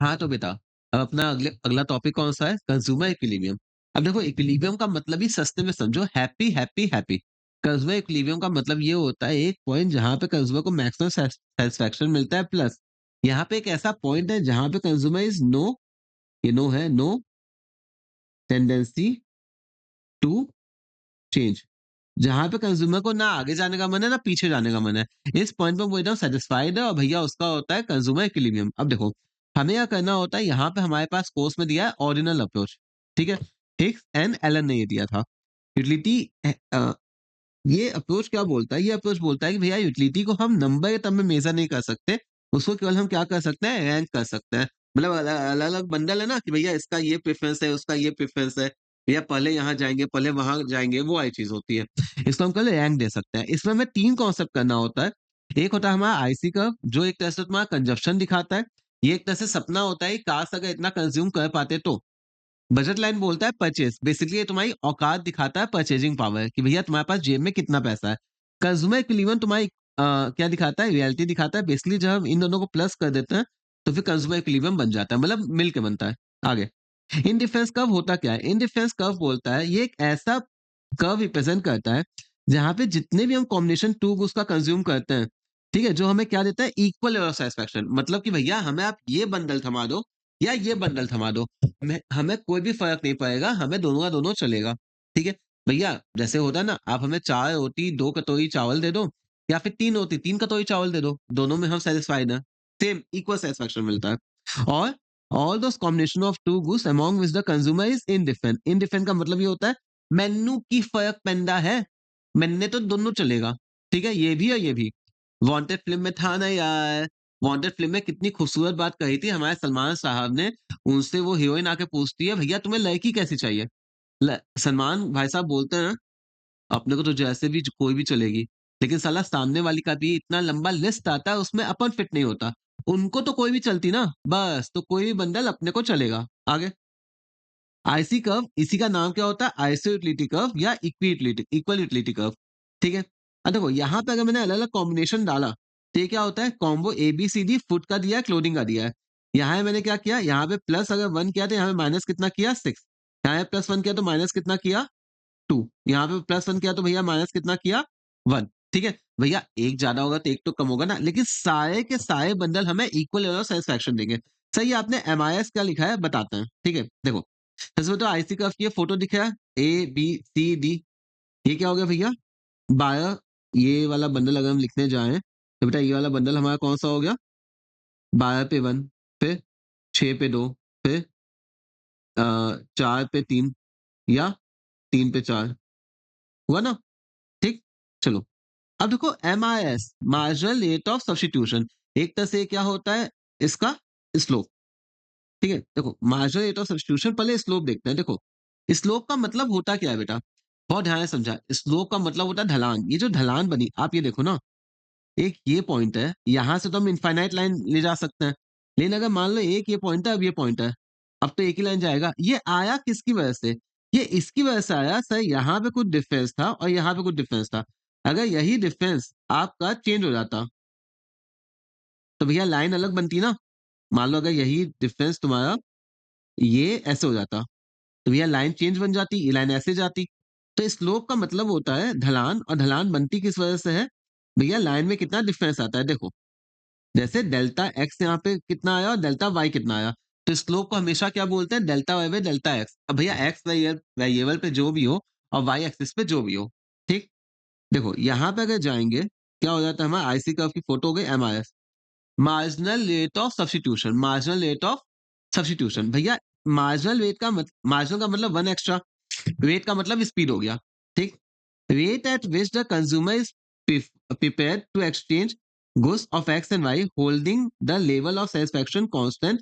हाँ, तो बेटा, अब अपना अगला टॉपिक कौन-सा है? Consumer equilibrium. अब देखो इक्विलिब्रियम का मतलब ही सस्ते में समझो happy, happy, happy. Consumer equilibrium का मतलब ये होता है एक पॉइंट जहाँ पे कंज्यूमर को मैक्सिमम सैटिस्फैक्शन मिलता है प्लस यहाँ पे एक ऐसा पॉइंट है जहाँ पे कंज्यूमर इज़ नो ये नो है, नो टेंडेंसी टू चेंज। जहाँ पे कंज्यूमर को ना आगे जाने का मन है, ना पीछे जाने का मन है। इस पॉइंट पे वो एकदम सैटिस्फाइड है और भैया उसका होता है कंज्यूमर इक्विलिब्रियम। अब देखो, हमें क्या करना होता है, यहाँ पे हमारे पास कोर्स में दिया है ऑर्डिनल अप्रोच, ठीक है? हिक्स एंड एलन ने ये दिया था। यूटिलिटी ये अप्रोच क्या बोलता है? ये अप्रोच बोलता है कि भैया यूटिलिटी को हम नंबर के टर्म में मेज़र नहीं कर सकते, उसको केवल हम क्या कर सकते हैं, रैंक कर सकते हैं। मतलब अलग-अलग बंडल है ना कि भैया इसका ये प्रेफ़रेंस है, उसका ये प्रेफ़रेंस है, भैया पहले यहाँ जाएँगे, पहले वहाँ जाएँगे, वो वाली चीज़ होती है। इसको हम केवल रैंक दे सकते हैं। इसमें हमें 3 कॉन्सेप्ट करना होता है। एक होता है हमारा आईसी कर्व जो एक तरह से तुम्हारा कंजप्शन दिखाता है। ये एक तरह से सपना होता है कि काश अगर इतना कंज़्यूम कर पाते तो। बजट लाइन बोलता है परचेज़, बेसिकली ये तुम्हारी औकात दिखाता है परचेज़िंग पावर कि भैया तुम्हारे पास जेब में कितना पैसा है। कंज्यूमर इक्विलिब्रियम तुम्हारी क्या दिखाता है? रियलिटी दिखाता है। बेसिकली जब हम इन दोनों को प्लस कर देते हैं, तो फिर कंज्यूमर इक्विलिब्रियम बन जाता है, मतलब मिल के बनता है। आगे, इंडिफरेंस कर्व होता क्या है? इंडिफरेंस कर्व बोलता है ये एक ऐसा कर्व रिप्रेजेंट करता है, जहाँ पे जितने भी हम कॉम्बिनेशन 2 गुड्स का कंज़्यूम करते हैं, ठीक है? जो हमें क्या देता है? इक्वल लेवल ऑफ सैटिस्फैक्शन, मतलब कि भैया हमें आप ये बंडल थमा दो या ये बंडल थमा दो, हमें हमें कोई भी फ़र्क नहीं पड़ेगा, हमें दोनों का दोनों चलेगा, ठीक है? भैया जैसे होता है ना, आप हमें 4 रोटी, 2 कटोरी चावल दे दो या फिर 3 रोटी, 3 कटोरी चावल दे दो, दोनों में हम सैटिस्फाइड हैं, सेम इक्वल सैटिस्फैक्शन मिलता है। और all those combination of 2 goods among which the consumer is indifferent. Indifferent का मतलब ये होता है मैनू की फ़र्क पैंदा है, मैंने तो दोनों चलेगा, ठीक है? ये भी और ये भी। वांटेड फ़िल्म में था ना यार, वांटेड फ़िल्म में कितनी खूबसूरत बात कही थी हमारे सलमान साहब ने, उनसे वो हीरोइन आके पूछती है, "भैया तुम्हें लड़की कैसी चाहिए?" सलमान भाई साहब बोलते हैं, "अपने को तो जैसे भी कोई भी चलेगी।" लेकिन साला सामने वाली का भी इतना लंबा लिस्ट आता है, उसमें अपन फिट नहीं होता। उनको तो कोई भी चलती ना, बस तो कोई भी बंडल अपने को चलेगा। आगे, आईसी कर्व इसी का नाम क्या होता है? आइसो यूटिलिटी कर्व या इक्वल यूटिलिटी कर्व, ठीक है? अब देखो यहाँ पे अगर मैंने अलग-अलग कॉम्बिनेशन डाला, तो ये क्या होता है? कॉम्बो एबीसीडी फूड का दिया है, क्लोथिंग का दिया है। यहाँ मैंने क्या किया? यहाँ पे प्लस अगर 1 किया तो यहाँ पे माइनस कितना किया? 6। यहाँ पे प्लस 1 किया तो माइनस कितना किया? 2। यहाँ पे प्लस 1 किया तो भैया माइनस कितना किया? 1, ठीक है? भैया एक ज़्यादा होगा तो एक तो कम होगा ना, लेकिन सारे के सारे बंडल हमें इक्वल लेवल ऑफ सैटिस्फैक्शन देंगे। सही आपने एमआईएस क्या लिखा है बताते हैं, ठीक है? देखो, इसमें तो आईसी कर्व की ये फोटो दिख रहा है, ए, बी, सी, डी। ये क्या हो गया भैया? 12 ये वाला बंडल अगर हम लिखने जाएँ, तो बेटा ये वाला बंडल हमारा कौन-सा हो गया? 12 पे 1 फिर 6 पे 2 फिर 4 पे 3 या 3 पे 4 हुआ ना? ठीक? चलो, अब देखो MIS marginal rate of substitution एक तरह से क्या होता है इसका स्लोप, ठीक है? देखो मार्जिनल रेट ऑफ सब्स्टिट्यूशन पहले स्लोप देखते हैं। देखो, स्लोप का मतलब होता क्या है बेटा? बहुत ध्यान से समझा। स्लोप का मतलब होता है ढलान। ये जो ढलान बनी आप ये देखो ना, एक ये पॉइंट है, यहाँ से तो हम इनफाइनाइट लाइन ले जा सकते हैं। लेकिन अगर मान लो एक ये पॉइंट है, अब ये पॉइंट है, अब तो एक ही लाइन जाएगा। ये आया किसकी वजह से? ये इसकी वजह से आया सर यहाँ पे कुछ डिफरेंस था और यहाँ पे कुछ डिफरेंस था। अगर यही डिफरेंस आपका चेंज हो जाता, तो भैया लाइन अलग बनती ना। मान लो अगर यही डिफरेंस तुम्हारा ये ऐसे हो जाता, तो भैया लाइन चेंज बन जाती, ये लाइन ऐसे जाती। तो स्लोप का मतलब होता है ढलान और ढलान बनती किस वजह से है? भैया लाइन में कितना डिफरेंस आता है देखो। जैसे डेल्टा एक्स यहाँ पे कितना आया और डेल्टा वाई कितना आया। तो स्लोप को हमेशा क्या बोलते हैं? Delta Y by delta X. अब भैया एक्स वेरिएबल पे जो भी हो और वाई एक्सिस पे जो भी हो, ठीक? देखो यहाँ पे अगर जाएँगे, क्या हो जाता है हमारा आईसी कर्व की फोटो हो गई MRS. Marginal rate of substitution, marginal rate of substitution. भैया मार्जिनल का मतलब 1 एक्स्ट्रा, रेट का मतलब स्पीड हो गया, ठीक? Rate at which the consumer is prepared to exchange goods of X and Y holding the level of satisfaction constant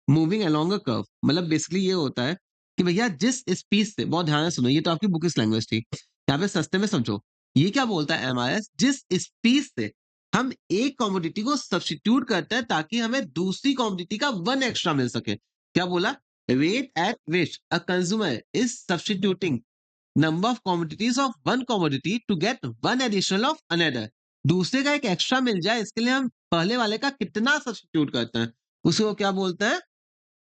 moving along a curve। मतलब basically ये होता है कि भैया जिस स्पीड से बहुत ध्यान से सुनो, ये तो आपकी बुकिश लैंग्वेज थी, यहाँ पे सस्ते में समझो। ये क्या बोलता है एमआईएस? जिस स्पीड से हम एक कमोडिटी को सब्स्टिट्यूट करते हैं ताकि हमें दूसरी कमोडिटी का 1 एक्स्ट्रा मिल सके। क्या बोला? Rate at which a consumer is substituting number of commodities of one commodity to get one additional of another. दूसरे का एक एक्स्ट्रा मिल जाए इसके लिए हम पहले वाले का कितना सब्स्टिट्यूट करते हैं, उसको क्या बोलते हैं?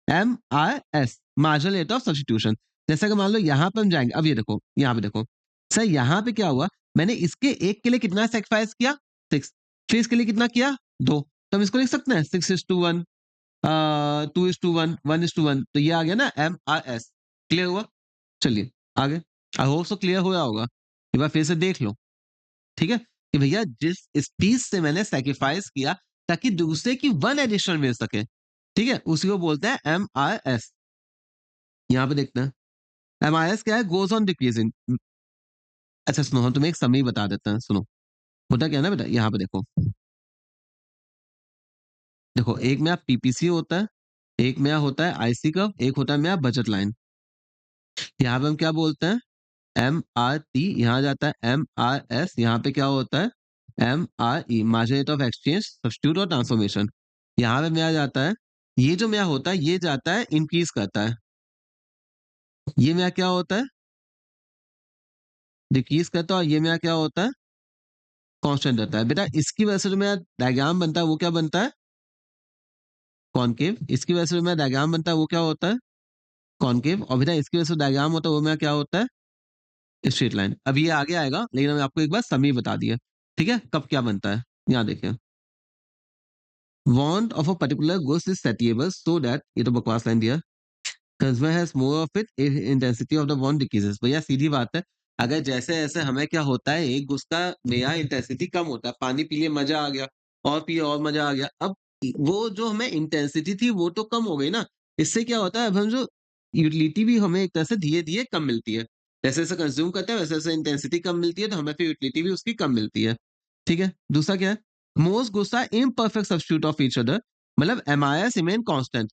MIS marginal rate of substitution. जैसा कि मान लो यहाँ पे हम जाएँगे, अब ये देखो, यहाँ पे देखो। सर यहाँ पे क्या हुआ, मैंने इसके एक के लिए कितना सैक्रिफाइस किया? 6, फिर इसके लिए कितना किया? 2, तो हम इसको लिख सकते हैं 6:1, 2:1, 1:1, तो ये आ गया ना MIS। क्लियर हुआ? चलिए आगे। आई होप सो क्लियर हुआ होगा। एक बार फिर से देख लो, ठीक है? कि भैया जिस स्पीच से मैंने सैक्रिफाइस किया ताकि दूसरे की 1 एडिशन मिल सके, ठीक है? उसी को बोलते हैं MIS। यहाँ पे देखते हैं, MIS क्या है? Goes on decreasing. अच्छा सुनो, हम तुम्हें एक समरी बता देते हैं, सुनो। होता क्या है ना बेटा, यहाँ पे देखो। देखो, एक में PPC होता है, एक में होता है आईसी कर्व, एक होता है मेरा बजट लाइन। यहाँ पे हम क्या बोलते हैं? MRT, यहाँ जाता है MRS, यहाँ पे क्या होता है? MRE, margin rate of exchange, substitute और ट्रांसफॉर्मेशन। यहाँ पे मेरा जाता है, ये जो मेरा होता है, ये जाता है इंक्रीज करता है। ये मेरा क्या होता है? डिक्रीज करता है, और ये मेरा क्या होता है? कांस्टेंट रहता है। बेटा इसकी वजह से जो मेरा डायग्राम बनता है वो क्या बनता है? कॉनकेव। इसकी वजह से जो मेरा डायग्राम बनता है वो क्या होता है? कॉनकेव। और बेटा इसकी वजह से डायग्राम होता है वो मेरा क्या होता है? Straight line. अब ये आगे आएगा, लेकिन मैंने आपको एक बार समरी बता दी है। ठीक है? कब क्या बनता है? यहाँ देखिए। Want of a particular goods is satiable so that, ये तो बकवास लाइन दिया, consumer has more of it if intensity of the want decreases। भैया सीधी बात है, अगर जैसे जैसे हमें क्या होता है, एक गुस्सा का मेरा इंटेंसिटी कम होता है, पानी पी लिए मजा आ गया, और पिए और मजा आ गया। अब वो जो हमें इंटेंसिटी थी वो तो कम हो गई ना, इससे क्या होता है, अब हम जो यूटिलिटी भी हमें एक तरह से धीरे धीरे कम मिलती है। जैसे जैसे कंज्यूम करते हैं वैसे वैसे इंटेंसिटी कम मिलती है, तो हमें फिर यूटिलिटी भी उसकी कम मिलती है। ठीक है? दूसरा क्या है? मोस्ट गुस्सा imperfect substitute of each other, मतलब MRS remain constant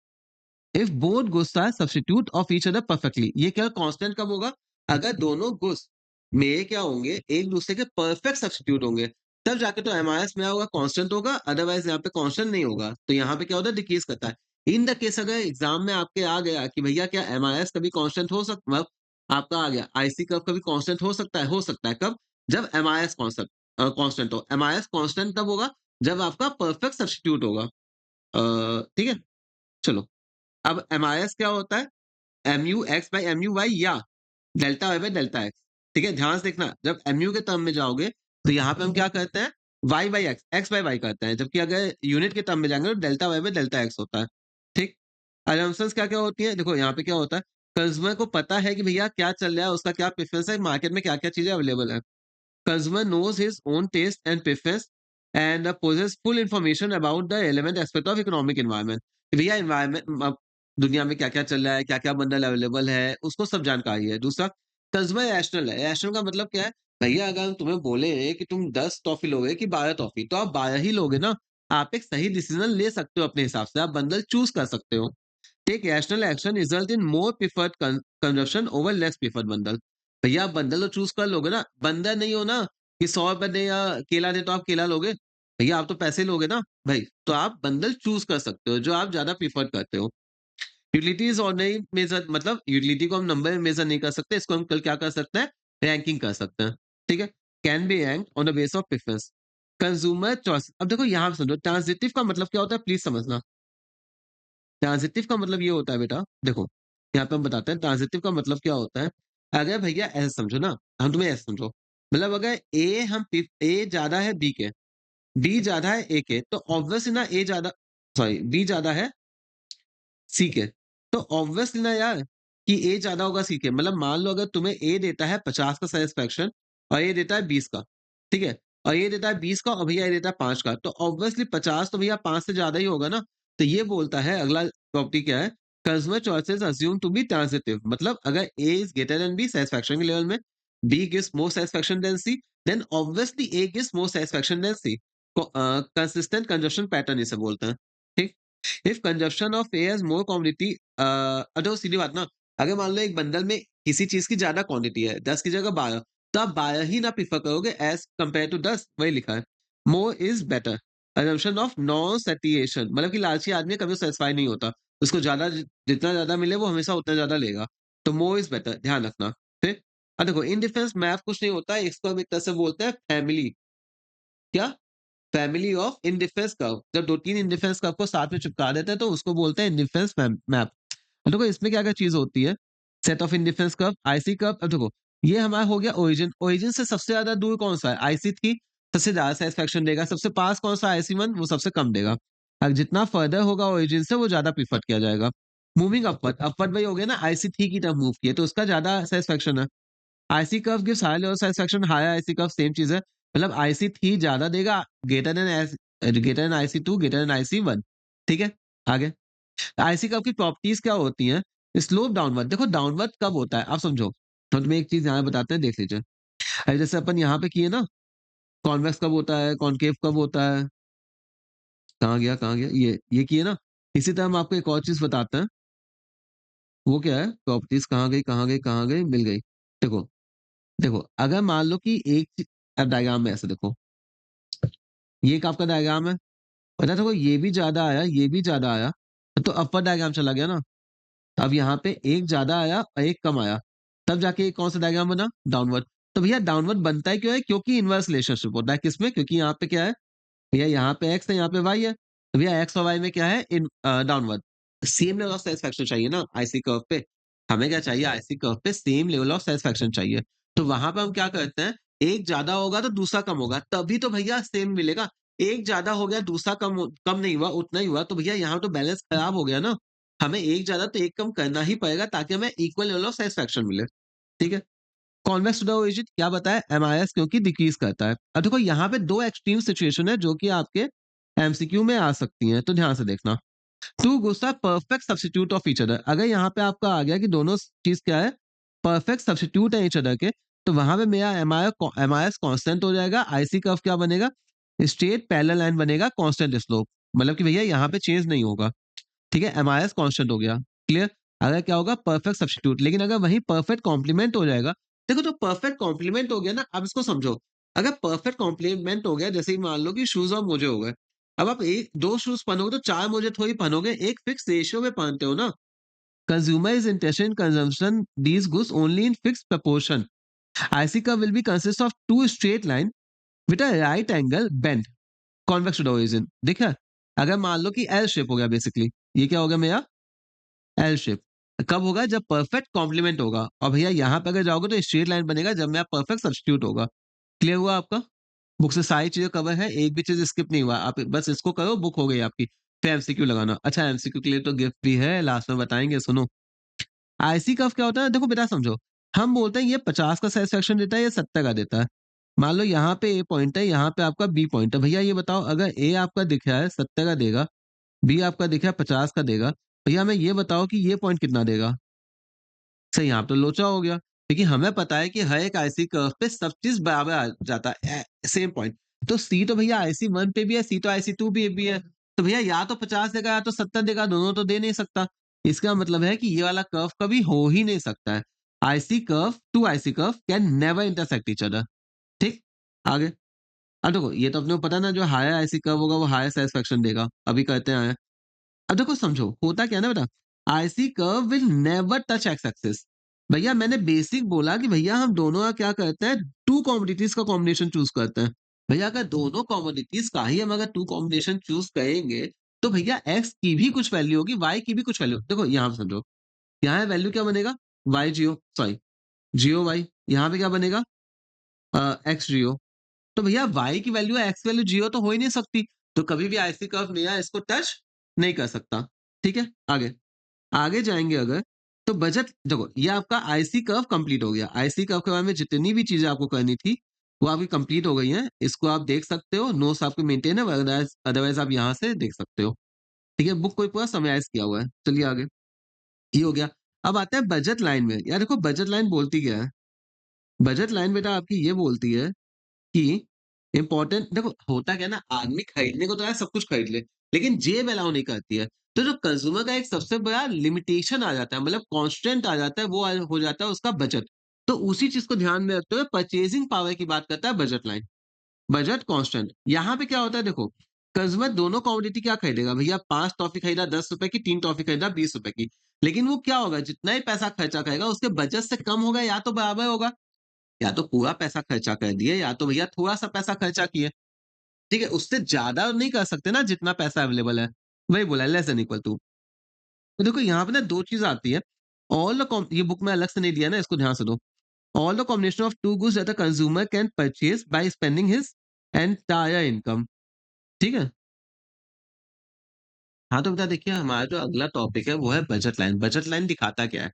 if both goods are substitute of each other perfectly. ये क्या कांस्टेंट कब होगा? अगर दोनों गुड्स में क्या होंगे, एक दूसरे के परफेक्ट सब्स्टिट्यूट होंगे, तब जाके तो एमआईएस में होगा, कांस्टेंट होगा, अदरवाइज यहाँ पे कांस्टेंट नहीं होगा, तो यहाँ पे क्या होता है? डिक्रीज करता है। इन द केस अगर एग्जाम में आपके आ गया कि भैया क्या एमआईएस कभी कांस्टेंट हो सकता, मतलब आपका आ गया आईसी कब कभी कांस्टेंट हो सकता है कब? जब एमआईएस कांस्टेंट हो। एमआईएस कांस्टेंट तब होगा जब आपका परफेक्ट सब्स्टिट्यूट होगा। ठीक है? चलो, अब एमआईएस क्या होता है? MU X by MU Y या delta Y by delta X. ठीक है? ध्यान से देखना, जब MU के टर्म में जाओगे तो यहाँ पे हम क्या करते हैं? Y by X, X by Y करते हैं, जबकि अगर यूनिट के टर्म में जाएंगे तो delta Y by delta X होता है। ठीक? assumptions क्या क्या होती है? देखो यहाँ पे क्या होता है, कंज्यूमर को पता है कि भैया क्या चल रहा है, उसका क्या प्रेफरेंस है, मार्केट में क्या क्या चीजें अवेलेबल है। Consumer knows his own taste and preference and possesses full information about the relevant aspect of economic environment। कि भैया एनवायरमेंट दुनिया में क्या-क्या चल रहा है, क्या-क्या बंडल अवेलेबल है, उसको सब जानकारी है। दूसरा, कंज्यूमर रैशनल है। रैशनल का मतलब क्या है? भैया अगर हम तुम्हें बोले कि तुम 10 टॉफी लोगे कि 12 टॉफी, तो आप 12 ही लोगे ना। आप एक सही डिसीजन ले सकते हो अपने हिसाब से, आप बंडल चूज़ कर सकते हो। Take rational action result in more preferred consumption over less preferred bundle. भैया आप बंडल तो चूज कर लोगे ना, बंदर नहीं हो ना कि 100 रुपए दे या केला दे तो आप केला लोगे। भैया आप तो पैसे लोगे ना भाई, तो आप बंडल चूज कर सकते हो जो आप ज्यादा प्रीफर करते हो। यूटिलिटीज और नहीं मेजर, मतलब यूटिलिटी को हम नंबर में मेजर नहीं कर सकते, इसको हम कल क्या कर सकते हैं? रैंकिंग कर सकते हैं। ठीक है? Can be rank on the base of preference. Consumer choice, अब देखो यहाँ पे समझो, ट्रांजिटिव का मतलब क्या होता है, प्लीज समझना। ट्रांजिटिव का मतलब ये होता है बेटा, देखो यहाँ पे हम बताते हैं ट्रांजिटिव का मतलब क्या होता है। अगर भैया ऐसे समझो ना, हम तुम्हें ऐसे समझो, मतलब अगर ए ज्यादा है बी के, बी ज्यादा है ए के, तो ऑब्वियसली ना ए ज्यादा, सॉरी बी ज्यादा है सी के, तो ऑब्वियसली ना यार कि ए ज्यादा होगा सी के। मतलब मान लो अगर तुम्हें ए देता है 50 का सेटिस्फेक्शन और ये देता है 20 का, ठीक है, और ये देता है 20 का और भैया ये देता है 5 का, तो ऑब्वियसली 50 तो भैया 5 से ज्यादा ही होगा ना। तो ये बोलता है अगला प्रॉपर्टी क्या है, consumer choices assume to be transitive. मतलब अगर A is greater than B satisfaction के लेवल में, B gives more satisfaction than C, then obviously A gives more satisfaction than C. Consistent consumption pattern इसे बोलते हैं। ठीक? If consumption of A has more quantity, तो सीधी बात ना, अगर मान लो एक बंडल में किसी चीज की ज्यादा क्वांटिटी है, 10 की जगह 12, तो आप 12 ही ना प्रीफर करोगे एज कंपेयर टू 10, वही लिखा है। More is better. assumption of non सैटिएशन, मतलब कि लालची आदमी कभी सेटिस्फाई नहीं होता, उसको ज्यादा जितना ज्यादा मिले वो हमेशा उतना ज्यादा लेगा। तो मोर इज बेटर, ध्यान रखना। फिर अब देखो, इन डिफरेंस मैथ कुछ नहीं होता है, इसको हम एक तरह से बोलते हैं फैमिली। क्या? Family of indifference curve. जब 2-3 इंडिफरेंस कर्व को साथ में चिपका देते हैं तो उसको बोलते हैं इंडिफरेंस मैप। अब देखो इसमें क्या-क्या चीज़ होती है, set of indifference curve, IC curve. अब देखो ये हमारा हो गया ओरिजिन, ओरिजिन से सबसे ज़्यादा दूर कौन-सा है? आईसी3 सबसे ज़्यादा सैटिस्फैक्शन देगा, सबसे पास कौन-सा आईसी1 वो सबसे कम देगा। जितना फर्दर होगा ओरिजिन से वो ज़्यादा प्रेफर किया जाएगा। मूविंग अपवर्ड, अपवर्ड वही हो गया ना आईसी3 की तरफ मूव किए तो उसका ज़्यादा सैटिस्फैक्शन है। IC curve gives higher level satisfaction, higher IC curve same चीज़ है। मतलब आईसी3 ज़्यादा देगा greater than IC two, greater than IC one, ठीक है? आगे आईसी कर्व की प्रॉपर्टीज़ क्या होती हैं? स्लोप डाउनवर्ड, देखो डाउनवर्ड कब होता है? आप समझो। तो तुम्हें एक चीज़ यहाँ बताते हैं, देख लीजिए। जैसे अपन यहाँ पे किए ना, कॉन्वेक्स कब होता है, कॉनकेव कब होता है? कहाँ गया, कहाँ गया? ये किए ना? इसी तरह हम आपको एक और चीज़ बताते हैं। वो क्या है? प्रॉपर्टीज़ कहाँ गई, कहाँ गई, कहाँ गई? मिल गई। देखो, देखो अगर मान लो कि एक डायग्राम में ऐसे देखो, ये एक आपका डायग्राम है। पता है देखो ये भी ज़्यादा आया, ये भी ज़्यादा आया, तो अपर डायग्राम चला गया ना। अब यहाँ पे एक ज़्यादा आया और एक कम आया, तब जाके ये कौन-सा डायग्राम बना? डाउनवर्ड। तो भैया डाउनवर्ड बनता है क्यों है? क्योंकि इनवर्स रिलेशनशिप होता है किसमें? क्योंकि यहाँ पे क्या है? भैया यहाँ पे x है, यहाँ पे y है। तो भैया x और y में क्या है? Downward. Same level of satisfaction चाहिए ना आईसी कर्व पे। हमें क्या चाहिए? आईसी कर्व पे सेम लेवल ऑफ सैटिस्फैक्शन चाहिए। तो वहाँ पे हम क्या करते हैं? एक ज़्यादा होगा तो दूसरा कम होगा, तभी तो भैया सेम मिलेगा। एक ज़्यादा हो गया, दूसरा कम नहीं हुआ, उतना ही हुआ, तो भैया यहाँ तो बैलेंस खराब हो गया ना। हमें एक ज़्यादा तो एक कम करना ही पड़ेगा ताकि हमें इक्वल लेवल ऑफ सैटिस्फैक्शन मिले। ठीक है? कॉन्वेक्स टू द ओरिजिन क्या बताया? एमआईएस क्योंकि डिक्रीज़ करता है। अब देखो यहाँ पे 2 एक्सट्रीम सिचुएशन है जो कि आपके एमसीक्यू में आ सकती हैं, तो ध्यान से देखना। टू गुस्सा perfect substitute of each other, अगर यहाँ पे आपका आ गया कि दोनों चीज़ क्या है? परफेक्ट सब्स्टिट्यूट है ईच अदर के, तो वहाँ पे मेरा एमआईएस कांस्टेंट हो जाएगा, आईसी कर्व क्या बनेगा? स्ट्रेट पैरेलल लाइन बनेगा, कांस्टेंट स्लोप। मतलब कि भैया यहाँ पे चेंज नहीं होगा। ठीक है? एमआईएस कांस्टेंट हो गया, क्लियर? अगर क्या होगा? परफेक्ट सब्स्टिट्यूट, लेकिन अगर वहीं परफेक्ट कॉम्प्लीमेंट हो जाएगा, देखो जो परफेक्ट कॉम्प्लीमेंट हो गया ना, अब इसको समझो। अगर परफेक्ट कॉम्प्लीमेंट हो गया, जैसे कि मान लो कि शूज़ और मोजे हो गए। अब आप 2 शूज़ पहनोगे तो 4 मोजे थोड़ी पहनोगे, एक फिक्स रेशियो में पहनते हो ना। Consumer is interested in consumption these goods only in fixed proportion. IC curve will be consist of 2 straight line with a right angle bend convex to the origin. देखा? अगर मान लो कि एल शेप हो गया बेसिकली, ये क्या हो गया मेरा? L shape. कब होगा? जब परफेक्ट कॉम्प्लीमेंट होगा और भैया यहाँ पे अगर जाओगे तो स्ट्रेट लाइन बनेगा जब मेरा परफेक्ट सब्स्टिट्यूट होगा। क्लियर हुआ आपका? बुक से सारी चीज़ें कवर है, एक भी चीज़ स्किप नहीं हुआ। आप बस इसको करो, बुक हो गई आपकी। फिर एमसीक्यू लगाना। अच्छा एमसीक्यू के लिए तो गिफ्ट भी है, लास्ट में बताएँगे, सुनो। आईसी कर्व क्या होता है? देखो बेटा समझो, हम बोलते हैं ये 50 का सैटिस्फैक्शन देता है, ये 70 का देता है। मान लो यहाँ पे ए पॉइंट है, यहाँ पे आपका बी पॉइंट है। भैया ये बताओ अगर ए आपका दिख रहा है 70 का देगा, बी आपका दिख रहा है 50 का देगा। भैया हमें ये बताओ कि ये पॉइंट कितना देगा? सही, यहाँ पे लोचा हो गया। क्योंकि हमें पता है कि हर एक आईसी कर्व पे सब चीज़ बराबर आ जाता है, सेम पॉइंट। तो सी तो भैया आईसी1 पे भी है, सी तो आईसी2 पे भी है। तो भैया या तो 50 देगा या तो 70 देगा, दोनों तो दे नहीं सकता। इसका मतलब है कि ये वाला कर्व कभी हो ही नहीं सकता है। IC curve, 2 IC curve can never intersect each other. ठीक? आगे? अब देखो ये तो अपने को पता है ना, जो हायर आईसी कर्व होगा वो हायर सैटिस्फैक्शन देगा। अभी करते आए हैं। अब देखो समझो, होता क्या है ना बेटा, IC curve will never touch x axis. भैया मैंने बेसिक बोला कि भैया हम दोनों का क्या करते हैं, 2 कमोडिटीज का कॉम्बिनेशन चूज़ करते हैं। भैया अगर दोनों कमोडिटीज का ही हम अगर 2 कॉम्बिनेशन चूज़ करेंगे, तो भैया एक्स की भी कुछ वैल्यू होगी, वाई की भी कुछ वैल्यू। देखो यहाँ पे समझो, यहाँ वैल्यू क्या बनेगा? वाई जियो सॉरी जियो वाई। यहाँ पे क्या बनेगा? एक्स जियो। तो भैया y की वैल्यू x वैल्यू 0 तो हो ही नहीं सकती। तो कभी भी आईसी कर्व मेरा इसको टच नहीं कर सकता। ठीक है? आगे। आगे जाएँगे अगर, तो बजट देखो ये आपका आईसी कर्व कंप्लीट हो गया। आईसी कर्व के बारे में जितनी भी चीज़ें आपको करनी थी, वो आपकी कंप्लीट हो गई हैं। इसको आप देख सकते हो, नोट्स आपके मेंटेन है, अदरवाइज़ अदरवाइज़ आप यहाँ से देख सकते हो। ठीक है? बुक को पूरा समराइज़ किया हुआ है। चलिए आगे। ये हो गया। अब आता है बजट लाइन में। यार देखो बजट लाइन बोलती क्या है? बजट लाइन बेटा आपकी ये बोलती है कि इम्पोर्टेंट देखो होता क्या है ना, आदमी खरीदने को तो यार सब कुछ खरीद ले, लेकिन जेब अलाउ नहीं करती है। तो जो कंज्यूमर का एक सबसे बड़ा लिमिटेशन आ जाता है, मतलब कांस्टेंट आ जाता है, वो हो जाता है उसका बजट। तो उसी चीज को ध्यान में रखते हुए परचेजिंग पावर की बात करता है बजट लाइन। बजट कांस्टेंट यहाँ पे क्या होता है देखो, कंज्यूमर दोनों कमोडिटी क्या खरीदेगा? भैया 5 टॉफी खरीदा 10 रुपए की, 3 टॉफी खरीदा 20 रुपए की। लेकिन वो क्या होगा, जितना ही पैसा खर्चा करेगा उसके बजट से कम होगा या तो बराबर होगा। या तो पूरा पैसा खर्चा कर दिए या तो भैया थोड़ा-सा पैसा खर्चा किए। ठीक है? उससे ज़्यादा नहीं कर सकते ना जितना पैसा अवेलेबल है। वही बोला लेस देन इक्वल टू। तो देखो यहाँ पे ना 2 चीज़ आती है। ऑल द कॉम ये बुक में अलग से नहीं दिया है ना, इसको ध्यान से दो। All the combination of 2 goods that a consumer can purchase bye spending his entire income. ठीक है? हाँ, तो बेटा देखिए हमारा जो अगला टॉपिक है वो है बजट लाइन। बजट लाइन दिखाता क्या है?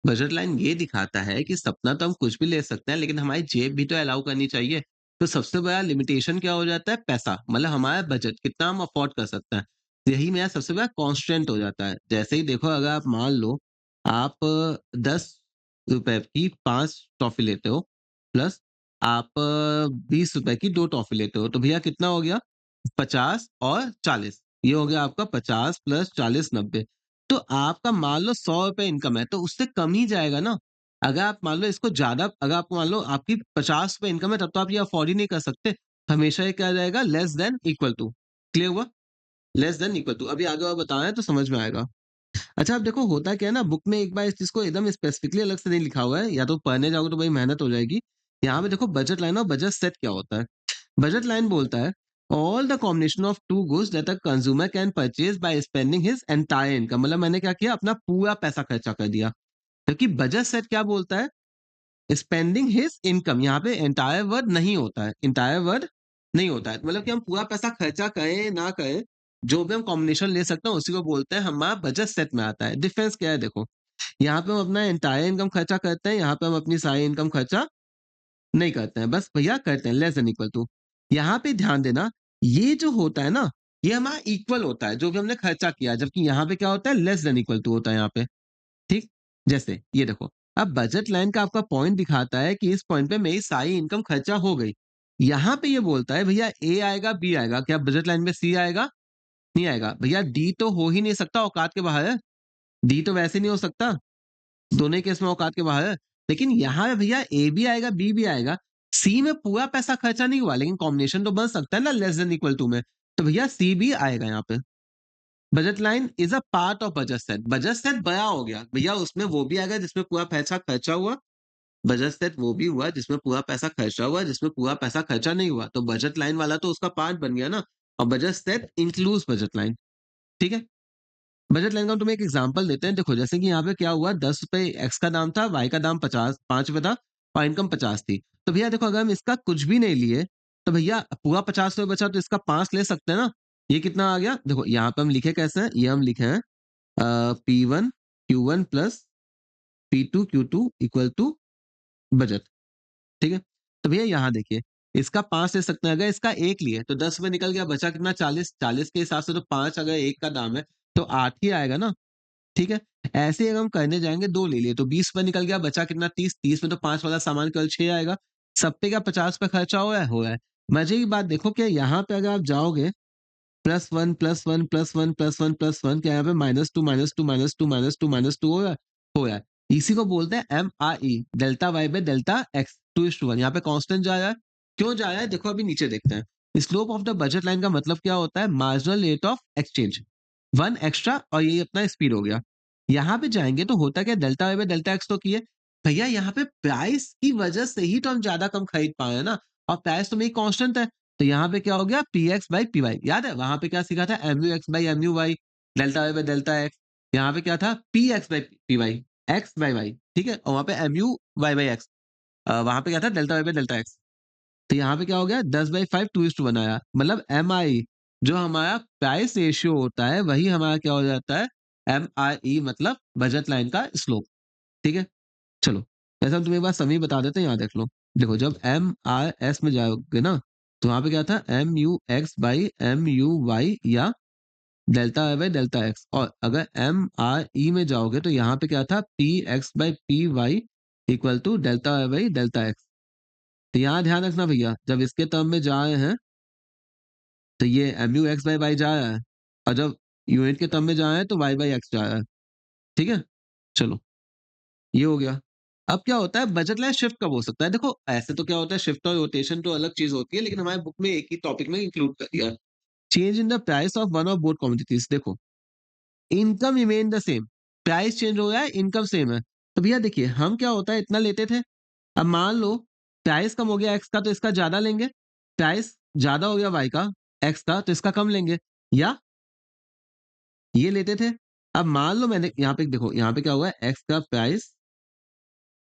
बजट लाइन ये दिखाता है कि सपना तो हम कुछ भी ले सकते हैं लेकिन हमारी जेब भी तो अलाउ करनी चाहिए। तो सबसे बड़ा लिमिटेशन क्या हो जाता है? पैसा। मतलब हमारा बजट कितना हम अफोर्ड कर सकते हैं। यही मेरा सबसे बड़ा कॉन्स्ट्रेंट हो जाता है। जैसे ही देखो अगर आप मान लो आप ₹10 की 5 टॉफ़ी लेते हो प्लस आप ₹20 की 2 टॉफ़ी लेते हो। तो भैया कितना हो गया? 50 और 40 ये हो गया आपका 50 प्लस 40 90। तो आपका मान लो ₹100 इनकम है तो उससे कम ही जाएगा ना। अगर आप मान लो इसको ज़्यादा अगर आप मान लो आपकी ₹50 इनकम है तब तो आप ये अफोर्ड ही नहीं कर सकते। हमेशा ये क्या आ जाएगा less than equal to. Clear हुआ? Less than equal to. अभी आगे और बताना है तो समझ में आएगा। अच्छा अब देखो होता क्या है ना बुक में एक बार इस चीज़ को एकदम स्पेसिफिकली अलग से नहीं लिखा हुआ है या तो पढ़ने जाओगे तो बड़ी मेहनत हो जाएगी। यहाँ पे देखो बजट लाइन और बजट सेट क्या होता है। बजट लाइन बोलता है all the combination of two goods that a consumer can purchase by spending his entire income. मतलब मैंने क्या किया अपना पूरा पैसा खर्चा कर दिया। क्योंकि बजट सेट क्या बोलता है स्पेंडिंग हिज इनकम। यहाँ पे एंटायर वर्ड नहीं होता है। एंटायर वर्ड नहीं होता है मतलब कि हम पूरा पैसा खर्चा करें ना करें जो भी हम कॉम्बिनेशन ले सकते हैं उसी को बोलते हैं हमारा बजट सेट में आता है। डिफरेंस क्या है देखो यहाँ पे हम अपना एंटायर इनकम खर्चा करते हैं यहाँ पे हम अपनी सारी इनकम खर्चा नहीं करते हैं, बस भैया करते हैं लेस देन इक्वल टू। यहाँ पे ध्यान देना, ये जो होता है ना, ये हमारा इक्वल होता है, जो भी हमने खर्चा किया, जबकि यहाँ पे क्या होता है लेस देन इक्वल टू होता है यहाँ पे, ठीक? जैसे ये देखो, अब बजट लाइन का आपका पॉइंट दिखाता है कि इस पॉइंट पे मेरी सारी इनकम खर्चा हो गई। यहाँ पे ये बोलता है भैया ए आएगा, बी आएगा, क्या बजट लाइन में सी आएगा? नहीं आएगा। भैया डी तो हो ही नहीं सकता, औकात के बाहर है। डी तो वैसे नहीं हो सकता। दोनों ही केस में औकात के बाहर है। लेकिन यहाँ पे भैया ए भी आएगा, बी भी आएगा। सी में पूरा पैसा खर्चा नहीं हुआ, लेकिन कॉम्बिनेशन तो बन सकता है ना लेस देन इक्वल टू में। तो भैया सी भी आएगा यहाँ पे। Budget line is a part of budget set. Budget set बड़ा हो गया। भैया उसमें वो भी आएगा जिसमें पूरा पैसा खर्चा हुआ। बजट सेट वो भी हुआ जिसमें पूरा पैसा खर्चा हुआ, जिसमें पूरा पैसा खर्चा नहीं हुआ। तो बजट लाइन वाला तो उसका पार्ट बन गया ना और budget set includes budget line. ठीक है? बजट लाइन का हम तुम्हें एक एग्जांपल देते हैं। देखो जैसे कि यहाँ पे क्या हुआ ₹10 एक्स का दाम था, वाई का दाम 50 ₹5 था और इनकम 50 थी। तो भैया देखो अगर हम इसका कुछ भी नहीं लिए, तो भैया पूरा ₹50 बचा तो इसका 5 ले सकते हैं ना? ये कितना आ गया? देखो यहाँ पे हम लिखे कैसे हैं? ये हम लिखे हैं P1 Q1 plus P2 Q2 equal to budget. ठीक है? तो भैया यहाँ देखिए, इसका 5 ले सकते हैं, अगर इसका 1 लिए तो 10 में निकल गया, बचा कितना 40, 40 के हिसाब से तो 5 अगर 1 का दाम है, तो 8 ही आएगा ना? ठीक है? ऐसे ही अगर हम करने जाएँगे 2 ले लिए तो 20 पे निकल गया, बचा कितना 30, 30 में तो 5 वाला सामान केवल 6 आएगा। सब पे क्या 50 का खर्चा हो रहा है? हो रहा है। मज़े की बात देखो क्या यहाँ पे अगर आप जाओगे +1 +1 +1 +1 +1 क्या यहाँ पे -2 -2 -2 -2 -2 हो रहा है? हो रहा है। इसी को बोलते हैं MRS delta Y by delta X 2:1 यहाँ पे कांस्टेंट जा रहा है। क्यों जा रहा है? देखो अभी नीचे देखते हैं। Slope of the budget line का मतलब क्या होता है? Marginal rate of exchange. 1 extra और ये अपना स्पीड हो गया। यहाँ पे जाएँगे तो होता क्या है delta Y by delta X तो किए। भैया यहाँ पे प्राइस की वजह से ही तो हम ज़्यादा कम खरीद पाए हैं ना और प्राइस तो मेरी कांस्टेंट है। तो यहाँ पे क्या हो गया पीएक्स बाय पीवाई याद है? वहाँ पे क्या सीखा था MU X by MU Y, delta Y by delta X. यहाँ पे क्या था PX by PY, X by Y, ठीक है? और वहाँ पे एमयू वाई बाय एक्स वहाँ पे क्या था delta Y by delta X. तो यहाँ पे क्या हो गया 10/5 2:1 आया मतलब एमआई जो हमारा प्राइस रेशियो होता है वही हमारा क्या हो जाता है एमआई मतलब बजट लाइन का स्लोप। ठीक है? चलो ऐसा हम तुम्हें एक बार समी बता देते हैं यहाँ देख लो। देखो जब एमआरएस में जाओगे ना तो वहाँ पे क्या था MU X by MU Y या delta Y by delta X और अगर एमआरई में जाओगे तो यहाँ पे क्या था P X by P Y equal to delta Y by delta X. तो यहाँ ध्यान रखना भैया जब इसके टर्म में जा रहे हैं तो ये एमयू एक्स बाई वाई जा रहा है और जब यूनिट के टर्म में जा रहे हैं तो वाई बाई एक्स जा रहा है। ठीक है? चलो ये हो गया। अब क्या होता है बजट लाइन शिफ्ट कब हो सकता है? देखो ऐसे तो क्या होता है शिफ्ट और रोटेशन तो अलग चीज़ होती है लेकिन हमारे बुक में एक ही टॉपिक में इंक्लूड कर दिया है। Change in the price of one of both commodities देखो, income remain the same, price change हो रहा है, इनकम सेम है। तो भैया देखिए हम क्या होता है इतना लेते थे, अब मान लो प्राइस कम हो गया एक्स का तो इसका ज़्यादा लेंगे, प्राइस ज़्यादा हो गया वाई का एक्स का तो इसका कम लेंगे या ये लेते थे अब मान लो मैंने यहाँ पे देखो, यहाँ पे क्या हुआ है, एक्स का प्राइस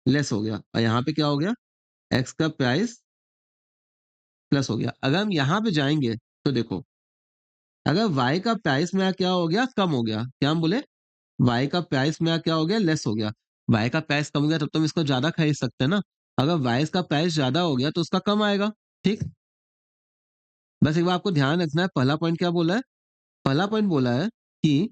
लेस हो गया और यहाँ पे क्या हो गया, एक्स का प्राइस प्लस हो गया। अगर हम यहाँ पे जाएँगे तो देखो, अगर वाई का प्राइस मेरा क्या हो गया, कम हो गया। क्या हम बोले? वाई का प्राइस मेरा क्या हो गया, लेस हो गया। वाई का प्राइस कम हो गया तब तो हम इसको ज़्यादा खरीद सकते हैं ना। अगर वाई का प्राइस ज़्यादा हो गया तो उसका कम आएगा, ठीक? बस एक बार आपको ध्यान रखना है, पहला पॉइंट क्या बोला है? पहला पॉइंट बोला है कि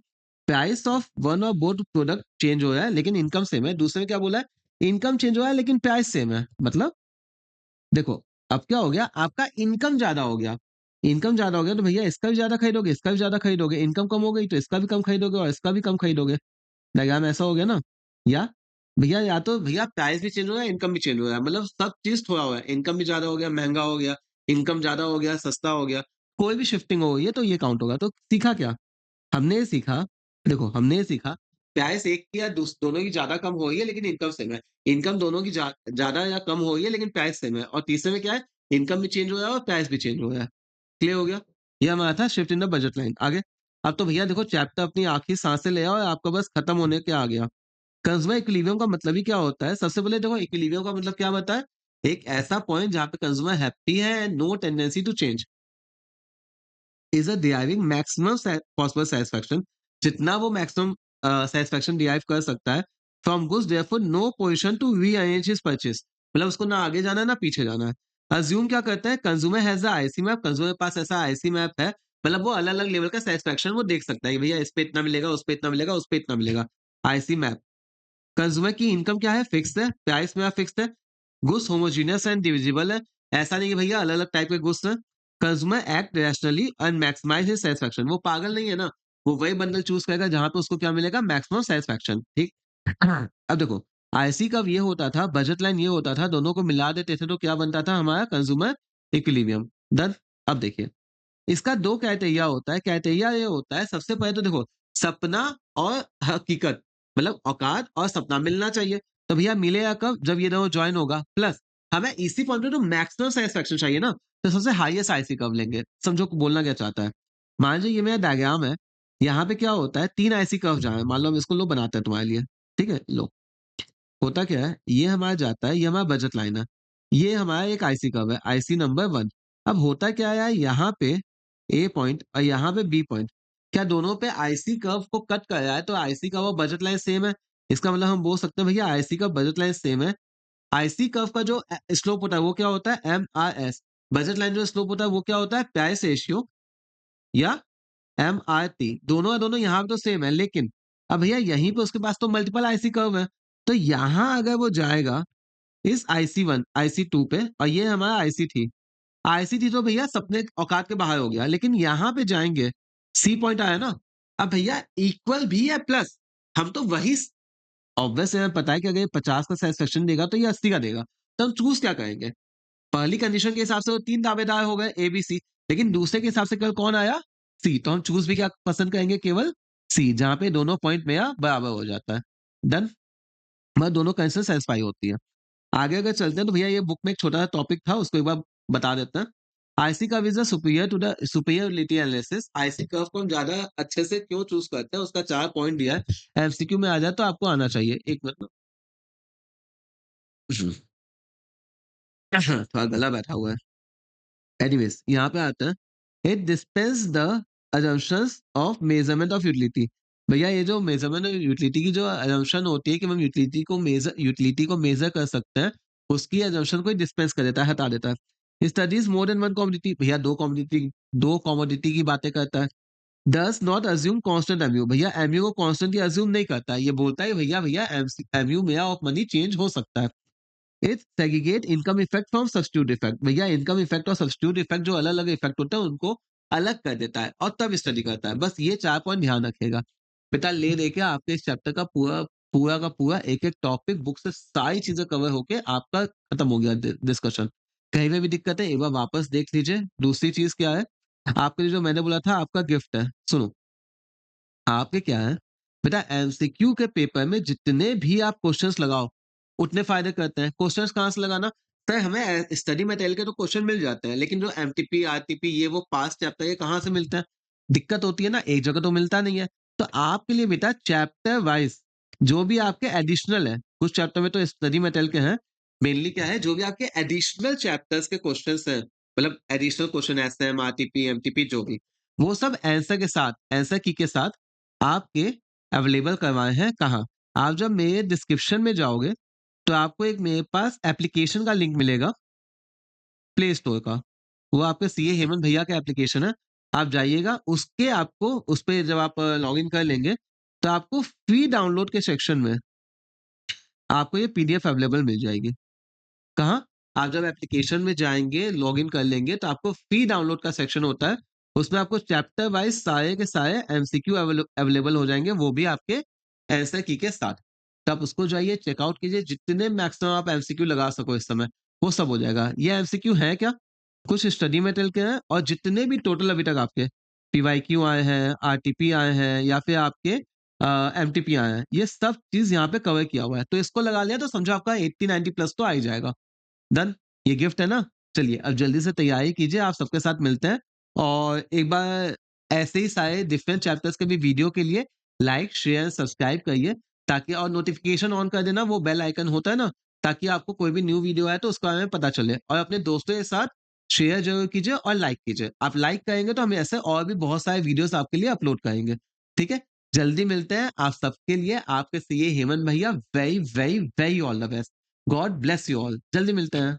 प्राइस ऑफ वन और बोथ प्रोडक्ट चेंज हो रहा है लेकिन इनकम सेम है। दूसरे में क्या बोला है? इनकम चेंज हो रहा है लेकिन प्राइस सेम है। मतलब देखो, अब क्या हो गया, आपका इनकम ज़्यादा हो गया। इनकम ज़्यादा हो गया तो भैया इसका भी ज़्यादा खरीदोगे, इसका भी ज़्यादा खरीदोगे। इनकम कम हो गई तो इसका भी कम खरीदोगे और इसका भी कम खरीदोगे। डायग्राम ऐसा हो गया ना? या भैया, या तो भैया प्राइस भी चेंज हो रहा है, इनकम भी चेंज हो रहा है। मतलब सब चीज़ थोड़ा हुआ है। इनकम भी ज़्यादा हो गया, महँगा हो गया, इनकम ज़्यादा हो गया, सस्ता हो गया। कोई भी शिफ्टिंग हो गई है तो ये काउंट होगा। तो सीखा क्या? हमने ये सीखा, देखो हमने ये सीखा, प्राइस एक की या दोनों की ज़्यादा कम हो रही है लेकिन इनकम सेम है। इनकम दोनों की ज़्यादा या कम हो रही है लेकिन प्राइस सेम है। और तीसरे में क्या है? इनकम भी चेंज हो रहा है और प्राइस भी चेंज हो रहा है। क्लियर हो गया? ये हमारा था shift in the budget line. आगे? अब तो भैया देखो, चैप्टर अपनी आखिरी साँस से ले आओ और आपका बस खत्म होने के आ गया। कंज़्यूमर इक्विलिब्रियम का मतलब ही क्या होता है? सबसे पहले देखो, इक्विलिब्रियम का मतलब क्या बताएँ? एक ऐसा पॉइंट जहाँ पे कंज़्यूमर हैप्पी है and no tendency to change. Is deriving maximum possible satisfaction, जितना वो मैक्सिमम सैटिस्फैक्शन डिराइव कर सकता है from goods, therefore no position to rearrange his purchase. मतलब उसको ना आगे जाना है ना पीछे जाना है। अज़्यूम क्या करता है, consumer has a IC map, consumer के पास ऐसा आईसी मैप है, मतलब वो अलग-अलग लेवल का सैटिस्फैक्शन वो देख सकता है कि भैया इस पे इतना मिलेगा, उस पे इतना मिलेगा, उस पे इतना मिलेगा। IC map. कंज्यूमर की इनकम क्या है? फिक्स्ड है, प्राइस मेरा फिक्स्ड है, गुड्स होमोजेनियस एंड डिविजिबल है। ऐसा नहीं कि भैया अलग-अलग टाइप के गुड्स हैं। Consumer act rationally and maximise his satisfaction. वो पागल नहीं है ना, वो वही बंडल चूज़ करेगा जहाँ पे उसको क्या मिलेगा? मैक्सिमम सैटिस्फैक्शन, ठीक? अब देखो, आईसी कब ये होता था, बजट लाइन ये होता था, दोनों को मिला देते थे तो क्या बनता था हमारा? Consumer equilibrium. डन? अब देखिए, इसका 2 क्राइटेरिया होता है। क्राइटेरिया ये होता है, सबसे पहले तो देखो, सपना और हकीकत, मतलब औकात और सपना मिलना चाहिए। तो भैया मिलेगा कब? जब ये दोनों जॉइन होगा। प्लस हमें इसी पॉइंट पे तो मैक्सिमम सैटिस्फैक्शन चाहिए ना, तो सबसे हाईएस्ट आईसी कब लेंगे? समझो बोलना क्या चाहता है। मान लीजिए ये मेरा डायग्राम है, यहाँ पे क्या होता है, 3 आईसी कर्व जहाँ है, मान लो हम इसको लो बनाते हैं तुम्हारे लिए, ठीक है? लो, होता क्या है, ये हमारा जाता है, ये हमारा बजट लाइन है। ये हमारा एक आईसी कर्व है, आईसी नंबर 1। अब होता क्या है, यहाँ पे ए पॉइंट और यहाँ पे बी पॉइंट, क्या दोनों पे आईसी कर्व को कट कर रहा है तो आईसी का वो बजट लाइन सेम है। इसका मतलब हम बोल सकते हैं भैया आईसी का बजट लाइन सेम है। आईसी कर्व का जो स्लोप होता है वो क्या होता है? एमआरएस। बजट लाइन जो स्लोप होता है वो क्या होता है? प्राइस रेशियो या एमआरटी। दोनों का दोनों यहाँ पे तो सेम है, लेकिन अब भैया यहीं पे उसके पास तो मल्टीपल आईसी कर्व है। तो यहाँ अगर वो जाएगा इस IC1, IC2 पे, और ये हमारा IC3। IC3 तो भैया सपने औकात के बाहर हो गया, लेकिन यहाँ पे जाएँगे, सी पॉइंट आया ना? अब भैया इक्वल भी है प्लस, हम तो वही ऑब्वियस है, हमें पता है कि अगर ये 50 का सैटिस्फैक्शन देगा तो ये 80 का देगा। तो हम चूज़ क्या करेंगे? पहली कंडीशन के हिसाब से वो 3 दावेदार हो गए ए, बी, सी, लेकिन दूसरे के हिसाब से केवल कौन आया? सी। तो हम चूज़ भी क्या पसंद करेंगे? केवल सी, जहाँ पे दोनों पॉइंट मेरा बराबर हो जाता है। डन? मतलब दोनों कंडीशन सैटिस्फाई होती है। आगे अगर चलते हैं तो भैया ये बुक में एक छोटा सा टॉपिक था, उसको एक बार बता देते हैं। IC curve is superior to the superiority analysis. IC curve को हम ज्यादा अच्छे से क्यों चूज करते हैं, उसका 4 पॉइंट दिया है। एमसीक्यू में आ जाए तो आपको आना चाहिए। एक मिनट। थोड़ा गला बैठा हुआ है। एनीवेज यहाँ पे आता है, it dispense the assumptions of measurement of utility. भैया ये जो मेजरमेंट ऑफ यूटिलिटी की जो assumption होती है कि हम यूटिलिटी को मेजर कर सकते हैं, उसकी assumption को डिस्पेंस कर देता है, हटा देता है। Studies more than one commodity. भैया दो कमोडिटी की बातें करता है। Does not assume constant MU. भैया एमयू को कांस्टेंट अज्यूम नहीं करता है, ये बोलता है भैया भैया एमयू में ऑफ मनी चेंज हो सकता है। It segregate income effect from substitute effect. भैया इनकम इफेक्ट और सब्स्टिट्यूट इफेक्ट जो अलग अलग इफेक्ट होते हैं उनको अलग कर देता है और तब स्टडी करता है। बस ये 4 पॉइंट ध्यान रखिएगा। बेटा ले देके आपके इस चैप्टर का पूरा पूरा का पूरा एक एक टॉपिक बुक से सारी चीजें कवर होके आपका खत्म हो गया डिस्कशन। कहीं में भी दिक्कत है एक बार वापस देख लीजिए। दूसरी चीज क्या है, आपके लिए जो मैंने बोला था आपका गिफ्ट है, सुनो। आपके क्या है बेटा, एमसीक्यू के पेपर में जितने भी आप क्वेश्चंस लगाओ उतने फायदे करते हैं। क्वेश्चंस कहाँ से लगाना? सर हमें स्टडी मटेरियल के तो क्वेश्चन मिल जाते हैं, लेकिन जो एमटीपी आरटीपी ये वो पास चैप्टर के कहाँ से मिलते हैं? दिक्कत होती है ना, एक जगह तो मिलता नहीं है। तो आपके लिए बेटा चैप्टर वाइज़ जो भी आपके एडिशनल है, कुछ चैप्टर में तो स्टडी मटेरियल के हैं, मेनली क्या है जो भी आपके एडिशनल चैप्टर्स के क्वेश्चन्स हैं, मतलब additional question SM, RTP, MTP जो भी, वो सब आंसर के साथ, आंसर की के साथ आपके अवेलेबल करवाए हैं कहाँ? आप जब मेरे डिस्क्रिप्शन में जाओगे, तो आपको एक मेरे पास एप्लीकेशन का लिंक मिलेगा प्ले स्टोर का। वो आपके सीए हेमंत भैया का एप्लीकेशन है। आप जाइएगा, उसके आपको उस पे जब आप लॉगिन कर लेंगे, तो आपको फ्री डाउनलोड के सेक्शन में आपको ये पीडीएफ अवेलेबल मिल जाएगी। कहाँ? आप जब एप्लीकेशन में जाएँगे, लॉगिन कर लेंगे, तो आपको फ्री डाउनलोड का सेक्शन होता है। उसमें आपको चैप्टर वाइज़ सारे के सारे एमसीक्यू अवेलेबल हो जाएँगे, वो भी आपके आंसर की के साथ। तो आप उसको जाइए, चेकआउट कीजिए, जितने मैक्सिमम आप एमसीक्यू लगा सको इस समय, वो सब हो जाएगा। ये एमसीक्यू है क्या? कुछ स्टडी मटेरियल के हैं और जितने भी टोटल अभी तक आपके पीवाईक्यू आए हैं, आरटीपी आए हैं या फिर आपके एमटीपी आए हैं, ये सब चीज़ यहाँ पे कवर किया हुआ है। तो इसको लगा लिया तो समझो आपका 80-90 प्लस तो आ ही जाएगा। डन? ये गिफ्ट है ना? चलिए अब जल्दी से तैयारी कीजिए, आप सबके साथ मिलते हैं और एक बार ऐसे ही सारे डिफरेंट चैप्टर्स के भी वीडियो के लिए लाइक, शेयर, सब्सक्राइब करिए ताकि और नोटिफ़िकेशन ऑन कर देना, वो बेल आइकन होता है ना, ताकि आपको कोई भी न्यू वीडियो आए तो उसके बारे में पता चले और अपने दोस्तों के साथ शेयर ज़रूर कीजिए और लाइक कीजिए। आप लाइक करेंगे तो हम ऐसे और भी बहुत सारे वीडियोज़ आपके लिए अपलोड करेंगे। ठीक है? जल्दी मिलते हैं। आप सबके लिए आपके सीए हेमंत भैया very, very, very all the best. God bless you all. जल्दी मिलते हैं।